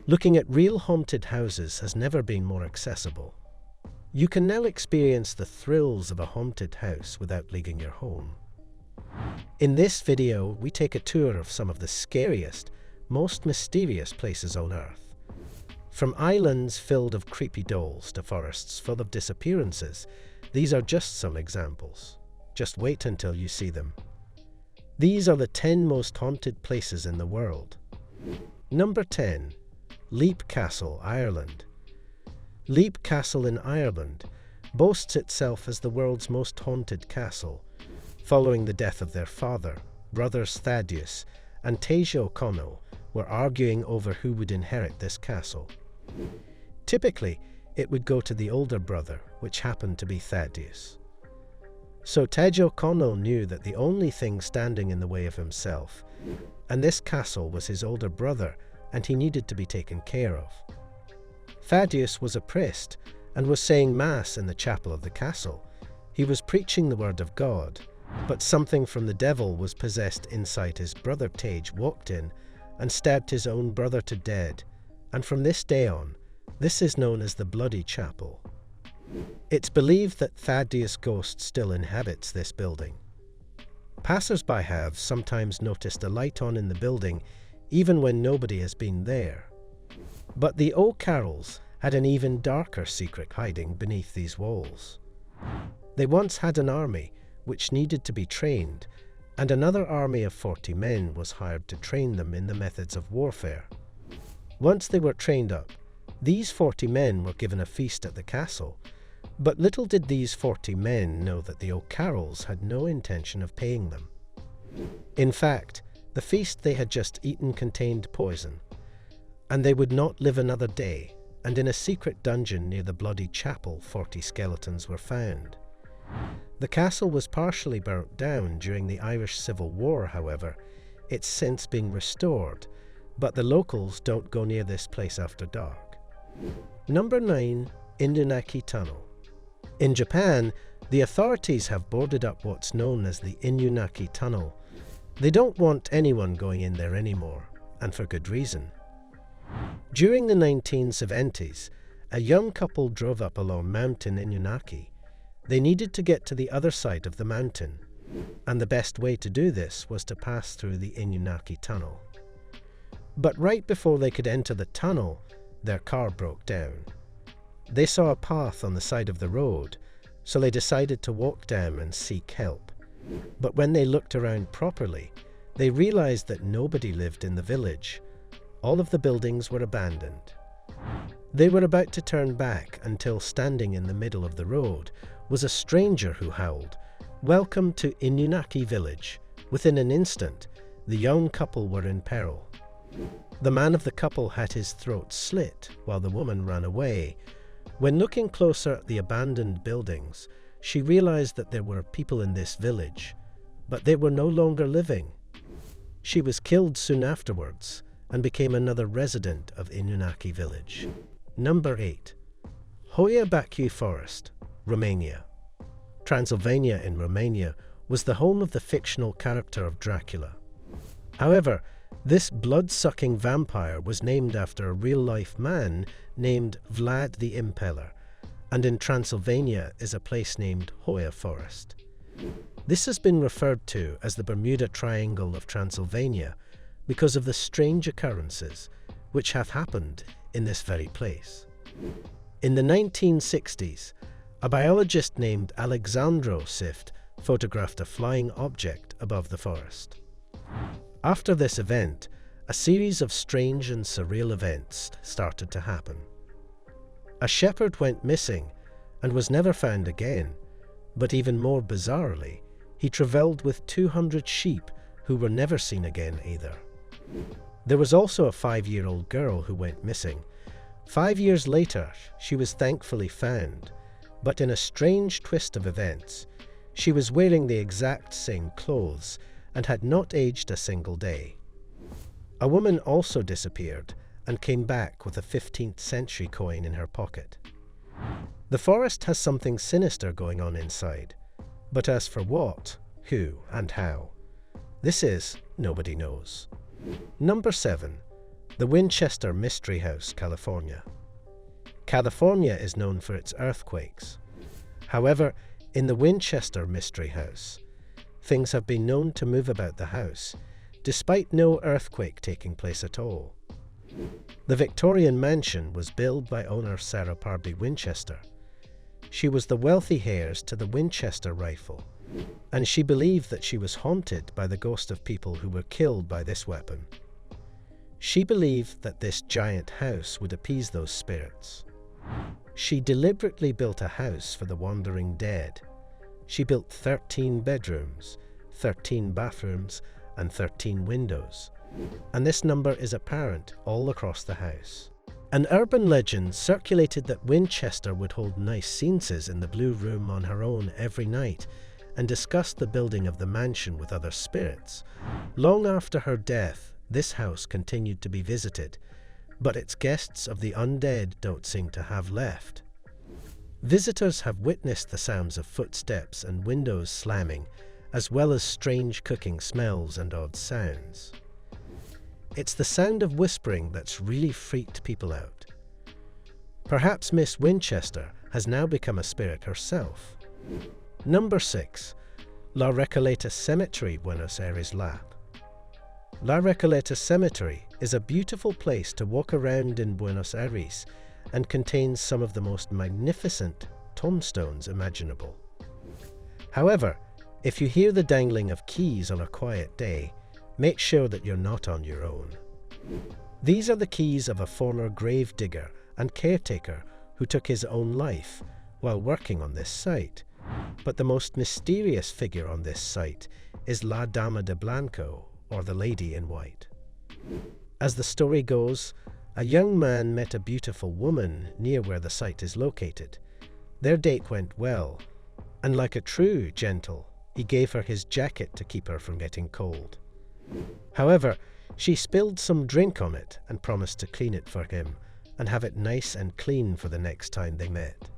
Looking at real haunted houses has never been more accessible. You can now experience the thrills of a haunted house without leaving your home. In this video, we take a tour of some of the scariest, most mysterious places on Earth. From islands filled of creepy dolls to forests full of disappearances, these are just some examples. Just wait until you see them. These are the 10 most haunted places in the world. Number 10. Leap Castle, Ireland. Leap Castle in Ireland boasts itself as the world's most haunted castle, following the death of their father. Brothers Thaddeus and Taoiseach O'Connell were arguing over who would inherit this castle. Typically, it would go to the older brother, which happened to be Thaddeus. So Taoiseach O'Connell knew that the only thing standing in the way of himself, and this castle, was his older brother, and he needed to be taken care of. Thaddeus was a priest and was saying Mass in the chapel of the castle. He was preaching the word of God, but something from the devil was possessed inside his brother. Tage walked in and stabbed his own brother to death, and from this day on, this is known as the Bloody Chapel. It's believed that Thaddeus' ghost still inhabits this building. Passers-by have sometimes noticed a light on in the building even when nobody has been there. But the O'Carrolls had an even darker secret hiding beneath these walls. They once had an army which needed to be trained, and another army of 40 men was hired to train them in the methods of warfare. Once they were trained up, these 40 men were given a feast at the castle, but little did these 40 men know that the O'Carrolls had no intention of paying them. In fact, the feast they had just eaten contained poison, and they would not live another day, and in a secret dungeon near the Bloody Chapel 40 skeletons were found. The castle was partially burnt down during the Irish Civil War, however. It's since been restored, but the locals don't go near this place after dark. Number 9. Inunaki Tunnel. In Japan, the authorities have boarded up what's known as the Inunaki Tunnel. They don't want anyone going in there anymore, and for good reason. During the 1970s, a young couple drove up along Mountain Inunaki. They needed to get to the other side of the mountain, and the best way to do this was to pass through the Inunaki Tunnel. But right before they could enter the tunnel, their car broke down. They saw a path on the side of the road, so they decided to walk down and seek help. But when they looked around properly, they realized that nobody lived in the village. All of the buildings were abandoned. They were about to turn back until standing in the middle of the road was a stranger who howled, "Welcome to Inunaki Village." Within an instant, the young couple were in peril. The man of the couple had his throat slit while the woman ran away. When looking closer at the abandoned buildings, she realized that there were people in this village, but they were no longer living. She was killed soon afterwards and became another resident of Inunaki Village. Number 8. Hoia Baciu Forest, Romania. Transylvania in Romania was the home of the fictional character of Dracula. However, this blood-sucking vampire was named after a real-life man named Vlad the Impaler, and in Transylvania is a place named Hoia Forest. This has been referred to as the Bermuda Triangle of Transylvania because of the strange occurrences which have happened in this very place. In the 1960s, a biologist named Alexandro Sift photographed a flying object above the forest. After this event, a series of strange and surreal events started to happen. A shepherd went missing and was never found again, but even more bizarrely, he travelled with 200 sheep who were never seen again either. There was also a 5-year-old girl who went missing. 5 years later, she was thankfully found, but in a strange twist of events, she was wearing the exact same clothes and had not aged a single day. A woman also disappeared and came back with a 15th century coin in her pocket. The forest has something sinister going on inside, but as for what, who, and how, This is Nobody Knows. Number 7. The Winchester Mystery House, California. California is known for its earthquakes. However, in the Winchester Mystery House, things have been known to move about the house, despite no earthquake taking place at all. The Victorian mansion was built by owner Sarah Parby Winchester. She was the wealthy heirs to the Winchester rifle, and she believed that she was haunted by the ghost of people who were killed by this weapon. She believed that this giant house would appease those spirits. She deliberately built a house for the wandering dead. She built 13 bedrooms, 13 bathrooms, and 13 windows, and this number is apparent all across the house. An urban legend circulated that Winchester would hold nice seances in the Blue Room on her own every night and discuss the building of the mansion with other spirits. Long after her death, this house continued to be visited, but its guests of the undead don't seem to have left. Visitors have witnessed the sounds of footsteps and windows slamming, as well as strange cooking smells and odd sounds. It's the sound of whispering that's really freaked people out. Perhaps Miss Winchester has now become a spirit herself. Number 6. La Recoleta Cemetery, Buenos Aires, Lap. La Recoleta Cemetery is a beautiful place to walk around in Buenos Aires and contains some of the most magnificent tombstones imaginable. However, if you hear the dangling of keys on a quiet day, make sure that you're not on your own. These are the keys of a former grave digger and caretaker who took his own life while working on this site. But the most mysterious figure on this site is La Dama de Blanco, or the Lady in White. As the story goes, a young man met a beautiful woman near where the site is located. Their date went well, and like a true gentle, he gave her his jacket to keep her from getting cold. However, she spilled some drink on it and promised to clean it for him and have it nice and clean for the next time they met.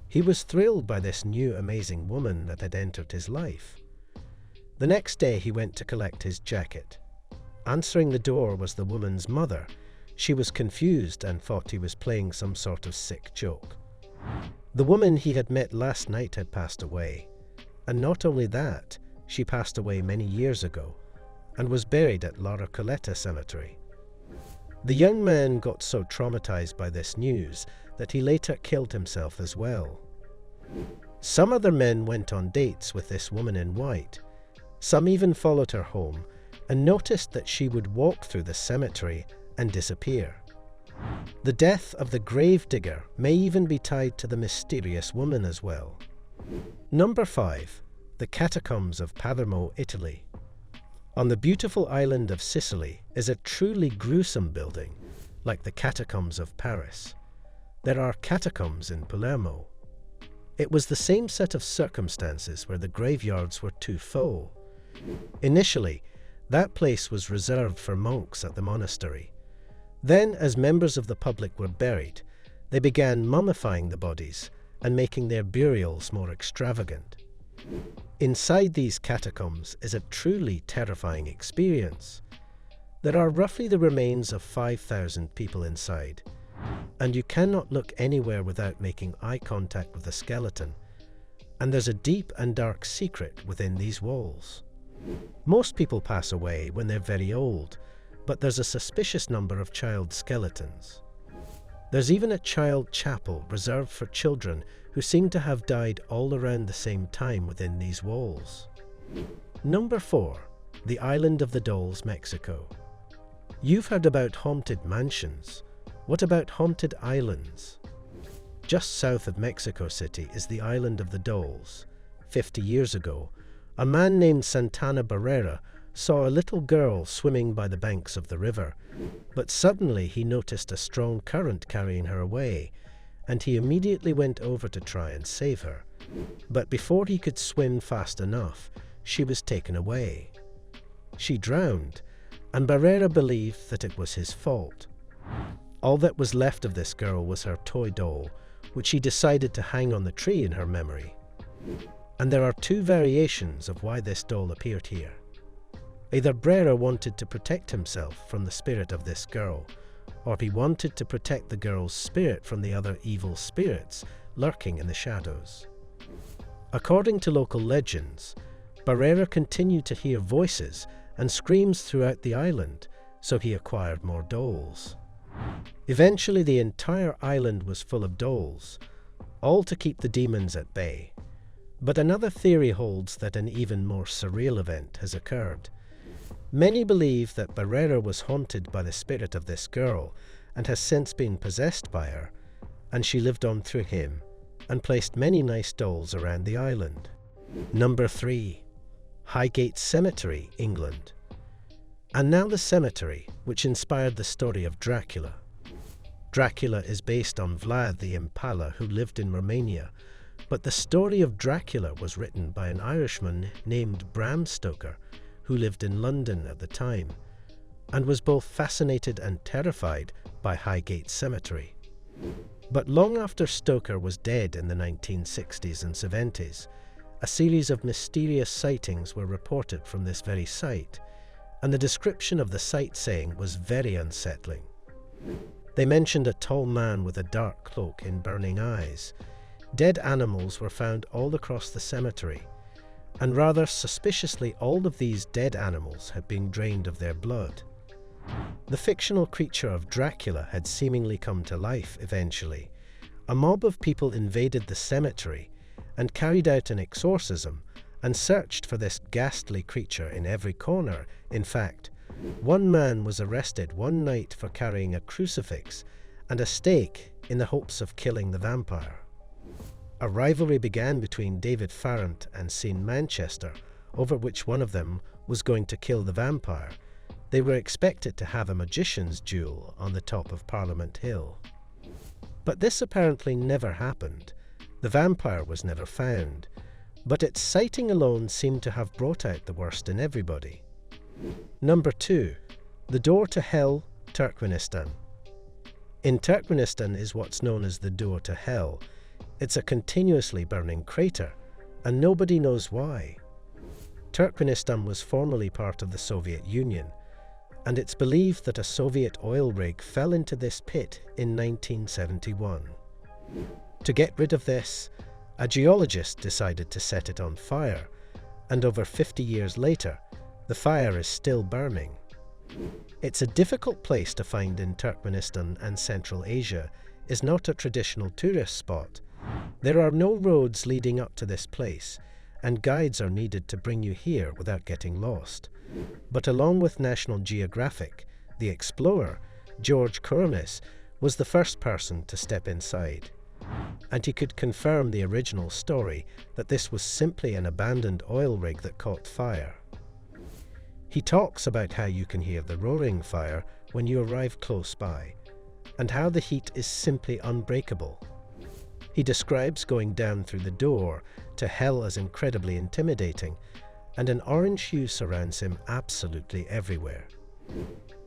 He was thrilled by this new amazing woman that had entered his life. The next day he went to collect his jacket. Answering the door was the woman's mother. She was confused and thought he was playing some sort of sick joke. The woman he had met last night had passed away. And not only that, she passed away many years ago and was buried at La Recoleta Cemetery. The young man got so traumatized by this news that he later killed himself as well. Some other men went on dates with this woman in white. Some even followed her home and noticed that she would walk through the cemetery and disappear. The death of the grave digger may even be tied to the mysterious woman as well. Number 5. The Catacombs of Palermo, Italy. On the beautiful island of Sicily is a truly gruesome building, like the Catacombs of Paris. There are catacombs in Palermo. It was the same set of circumstances where the graveyards were too full. Initially, that place was reserved for monks at the monastery. Then, as members of the public were buried, they began mummifying the bodies and making their burials more extravagant. Inside these catacombs is a truly terrifying experience. There are roughly the remains of 5,000 people inside, and you cannot look anywhere without making eye contact with the skeleton, and there's a deep and dark secret within these walls. Most people pass away when they're very old, but there's a suspicious number of child skeletons. There's even a child chapel reserved for children who seem to have died all around the same time within these walls. Number 4. The Island of the Dolls, Mexico. You've heard about haunted mansions. What about haunted islands? Just south of Mexico City is the Island of the Dolls. 50 years ago, a man named Santana Barrera saw a little girl swimming by the banks of the river, but suddenly he noticed a strong current carrying her away, and he immediately went over to try and save her. But before he could swim fast enough, she was taken away. She drowned, and Barrera believed that it was his fault. All that was left of this girl was her toy doll, which he decided to hang on the tree in her memory. And there are two variations of why this doll appeared here. Either Brera wanted to protect himself from the spirit of this girl, or he wanted to protect the girl's spirit from the other evil spirits lurking in the shadows. According to local legends, Barrera continued to hear voices and screams throughout the island, so he acquired more dolls. Eventually, the entire island was full of dolls, all to keep the demons at bay. But another theory holds that an even more surreal event has occurred. Many believe that Barrera was haunted by the spirit of this girl and has since been possessed by her, and she lived on through him and placed many nice dolls around the island. Number 3. Highgate Cemetery, England. And now the cemetery which inspired the story of Dracula. Dracula is based on Vlad the Impala, who lived in Romania, but the story of Dracula was written by an Irishman named Bram Stoker, who lived in London at the time, and was both fascinated and terrified by Highgate Cemetery. But long after Stoker was dead in the 1960s and 70s, a series of mysterious sightings were reported from this very site, and the description of the sightseeing was very unsettling. They mentioned a tall man with a dark cloak and burning eyes. Dead animals were found all across the cemetery, and rather suspiciously all of these dead animals had been drained of their blood. The fictional creature of Dracula had seemingly come to life eventually. A mob of people invaded the cemetery and carried out an exorcism and searched for this ghastly creature in every corner. In fact, one man was arrested one night for carrying a crucifix and a stake in the hopes of killing the vampire. A rivalry began between David Farrant and Sean Manchester over which one of them was going to kill the vampire. They were expected to have a magician's duel on the top of Parliament Hill. But this apparently never happened. The vampire was never found, but its sighting alone seemed to have brought out the worst in everybody. Number 2. The Door to Hell, Turkmenistan. In Turkmenistan is what's known as the Door to Hell. It's a continuously burning crater, and nobody knows why. Turkmenistan was formerly part of the Soviet Union, and it's believed that a Soviet oil rig fell into this pit in 1971. To get rid of this, a geologist decided to set it on fire, and over 50 years later, the fire is still burning. It's a difficult place to find in Turkmenistan, and Central Asia is not a traditional tourist spot. There are no roads leading up to this place, and guides are needed to bring you here without getting lost. But along with National Geographic, the explorer, George Couronnes, was the first person to step inside. And he could confirm the original story that this was simply an abandoned oil rig that caught fire. He talks about how you can hear the roaring fire when you arrive close by, and how the heat is simply unbreakable. He describes going down through the door to hell as incredibly intimidating, and an orange hue surrounds him absolutely everywhere.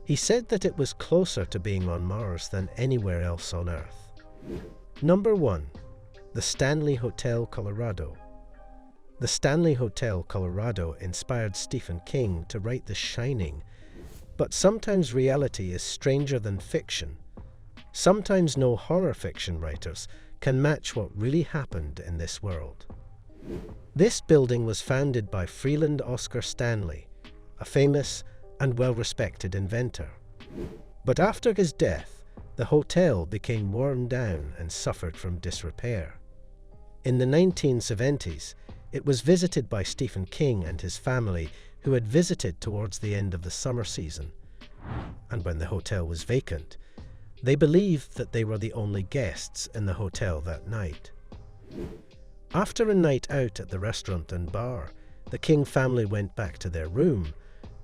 He said that it was closer to being on Mars than anywhere else on Earth. Number 1. The Stanley Hotel, Colorado. The Stanley Hotel, Colorado inspired Stephen King to write The Shining, but sometimes reality is stranger than fiction. Sometimes no horror fiction writers can match what really happened in this world. This building was founded by Freeland Oscar Stanley, a famous and well-respected inventor. But after his death, the hotel became worn down and suffered from disrepair. In the 1970s, it was visited by Stephen King and his family, who had visited towards the end of the summer season. And when the hotel was vacant, they believed that they were the only guests in the hotel that night. After a night out at the restaurant and bar, the King family went back to their room.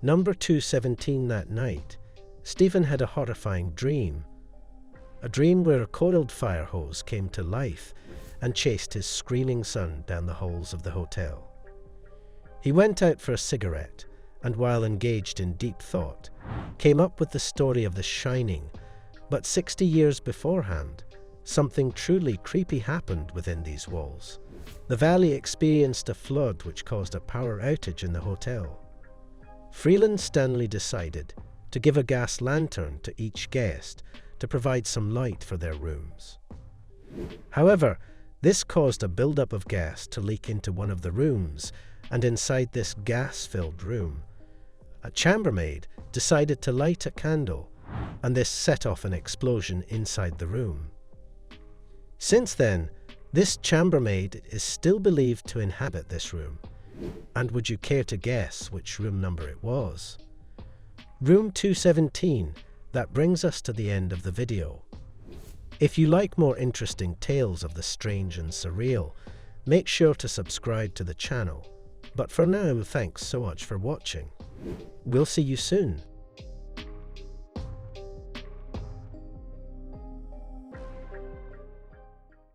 Number 217 that night, Stephen had a horrifying dream. A dream where a coiled fire hose came to life and chased his screaming son down the halls of the hotel. He went out for a cigarette, and while engaged in deep thought, came up with the story of The Shining. But 60 years beforehand, something truly creepy happened within these walls. The valley experienced a flood which caused a power outage in the hotel. Freeland Stanley decided to give a gas lantern to each guest to provide some light for their rooms. However, this caused a buildup of gas to leak into one of the rooms, and inside this gas-filled room, a chambermaid decided to light a candle, and this set off an explosion inside the room. Since then, this chambermaid is still believed to inhabit this room. And would you care to guess which room number it was? Room 217. That brings us to the end of the video. If you like more interesting tales of the strange and surreal, make sure to subscribe to the channel. But for now, thanks so much for watching. We'll see you soon.